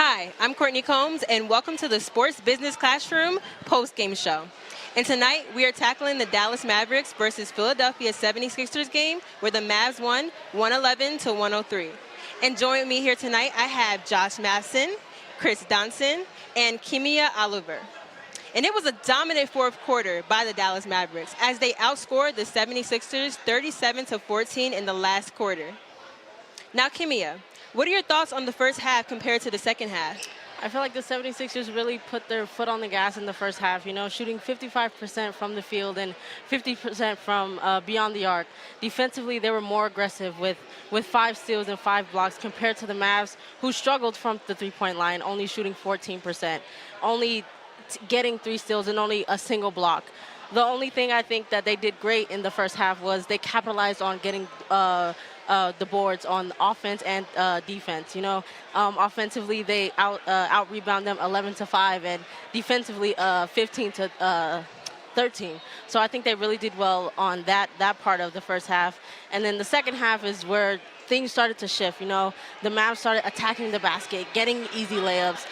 Hi, I'm Courtney Combs, and welcome to the Sports Business Classroom post-game show. And tonight, we are tackling the Dallas Mavericks versus Philadelphia 76ers game, where the Mavs won 111-103. And joining me here tonight, I have Josh Madsen, Chris Donson, and Kimia Oliver. And it was a dominant fourth quarter by the Dallas Mavericks as they outscored the 76ers 37-14 in the last quarter. Now, Kimia, what are your thoughts on the first half compared to the second half? I feel like the 76ers really put their foot on the gas in the first half, shooting 55% from the field and 50% from beyond the arc. Defensively, they were more aggressive with 5 steals and 5 blocks compared to the Mavs, who struggled from the three-point line, only shooting 14%, only getting 3 steals and only a single block. The only thing I think that they did great in the first half was they capitalized on getting the boards on offense and defense. Offensively, they out-rebound them 11-5, and defensively 15-13. So I think they really did well on that part of the first half. And then the second half is where things started to shift. The Mavs started attacking the basket, getting easy layups,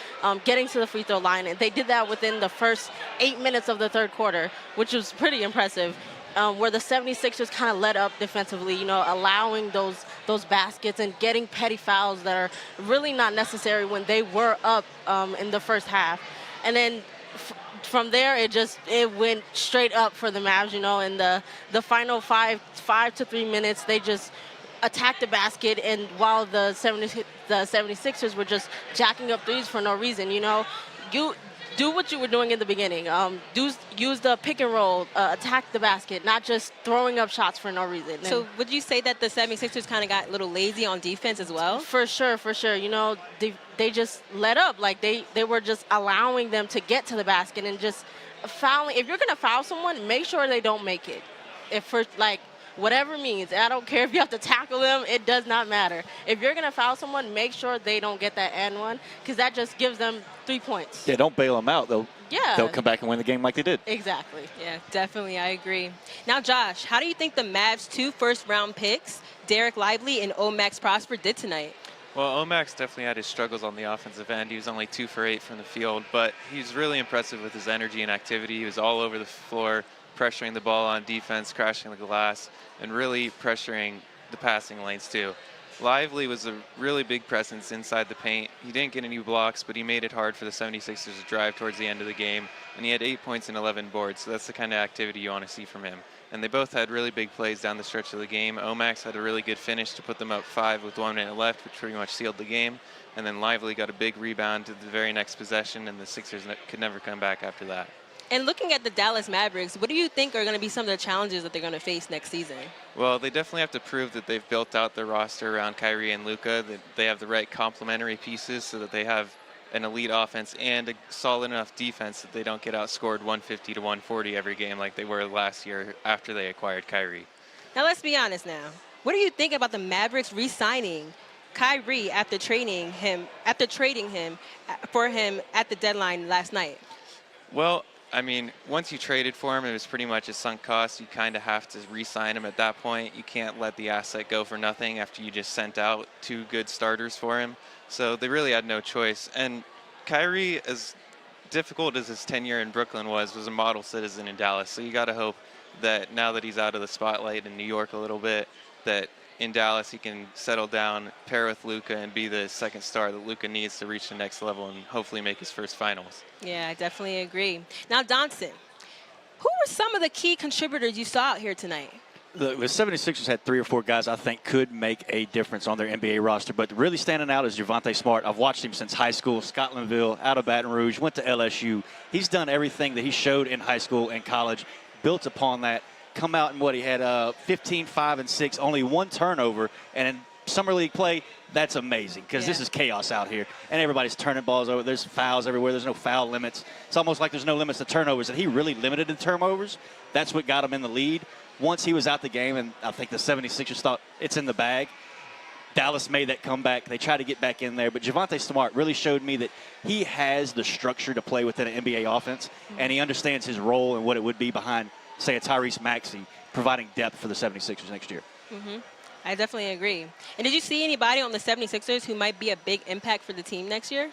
getting to the free throw line. And they did that within the first 8 minutes of the third quarter, which was pretty impressive. Where the 76ers kind of let up defensively, allowing those baskets and getting petty fouls that are really not necessary when they were up in the first half. And then from there, it went straight up for the Mavs, in the final 5 to 3 minutes, they just attacked the basket, and while the 76ers were just jacking up threes for no reason, you do what you were doing in the beginning. Use the pick and roll, attack the basket, not just throwing up shots for no reason. So would you say that the 76ers kind of got a little lazy on defense as well? For sure. They just let up. Like they were just allowing them to get to the basket and just fouling. If you're going to foul someone, make sure they don't make it. Whatever means. I don't care if you have to tackle them. It does not matter. If you're going to foul someone, make sure they don't get that and one, because that just gives them 3 points. Yeah, don't bail them out. They'll come back and win the game like they did. Exactly. Yeah, definitely. I agree. Now, Josh, how do you think the Mavs' 2 first-round picks, Derek Lively and Omax Prosper, did tonight? Well, Omax definitely had his struggles on the offensive end. He was only 2 for 8 from the field, but he's really impressive with his energy and activity. He was all over the floor, pressuring the ball on defense, crashing the glass, and really pressuring the passing lanes too. Lively was a really big presence inside the paint. He didn't get any blocks, but he made it hard for the 76ers to drive towards the end of the game, and he had 8 points and 11 boards, so that's the kind of activity you want to see from him. And they both had really big plays down the stretch of the game. Omax had a really good finish to put them up 5 with 1 minute left, which pretty much sealed the game. And then Lively got a big rebound to the very next possession, and the Sixers could never come back after that. And looking at the Dallas Mavericks, what do you think are going to be some of the challenges that they're going to face next season? Well, they definitely have to prove that they've built out their roster around Kyrie and Luka, that they have the right complementary pieces so that they have an elite offense and a solid enough defense that they don't get outscored 150-140 every game like they were last year after they acquired Kyrie. Now, let's be honest now. What do you think about the Mavericks re-signing Kyrie after trading him for him at the deadline last night? Well, I mean, once you traded for him, it was pretty much a sunk cost. You kind of have to re-sign him at that point. You can't let the asset go for nothing after you just sent out 2 good starters for him. So they really had no choice. And Kyrie, as difficult as his tenure in Brooklyn was a model citizen in Dallas. So you got to hope that now that he's out of the spotlight in New York a little bit, that in Dallas he can settle down, pair with Luka, and be the second star that Luka needs to reach the next level and hopefully make his first finals. Yeah, I definitely agree. Now, Donson, who were some of the key contributors you saw out here tonight? The 76ers had 3 or 4 guys I think could make a difference on their NBA roster, but really standing out is Javonte Smart. I've watched him since high school, Scotlandville, out of Baton Rouge, went to LSU. He's done everything that he showed in high school and college, built upon that. Come out and he had 15, 5, and 6, only 1 turnover, and in summer league play, that's amazing because this is chaos out here, and everybody's turning balls over. There's fouls everywhere. There's no foul limits. It's almost like there's no limits to turnovers, and he really limited the turnovers. That's what got him in the lead. Once he was out the game, and I think the 76ers thought it's in the bag, Dallas made that comeback. They tried to get back in there, but Javonte Smart really showed me that he has the structure to play within an NBA offense, and he understands his role and what it would be behind, say, a Tyrese Maxey, providing depth for the 76ers next year. I definitely agree. And did you see anybody on the 76ers who might be a big impact for the team next year?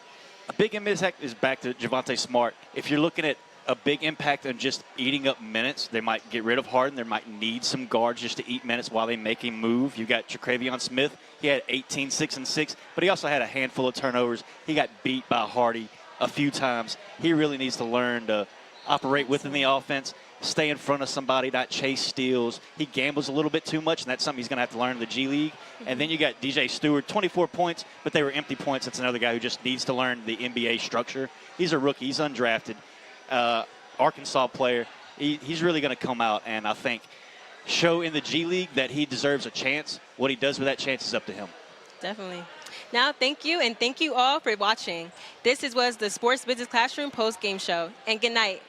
A big impact is back to Javonte Smart. If you're looking at a big impact on just eating up minutes, they might get rid of Harden. They might need some guards just to eat minutes while they make a move. You got Traquavion Smith. He had 18, 6, and 6, but he also had a handful of turnovers. He got beat by Hardy a few times. He really needs to learn to operate within the offense, stay in front of somebody, not chase steals. He gambles a little bit too much, and that's something he's going to have to learn in the G League. And then you got DJ Stewart, 24 points, but they were empty points. That's another guy who just needs to learn the NBA structure. He's a rookie. He's undrafted. Arkansas player. He's really going to come out and I think show in the G League that he deserves a chance. What he does with that chance is up to him. Definitely. Now, thank you, and thank you all for watching. This was the Sports Business Classroom post-game show, and good night.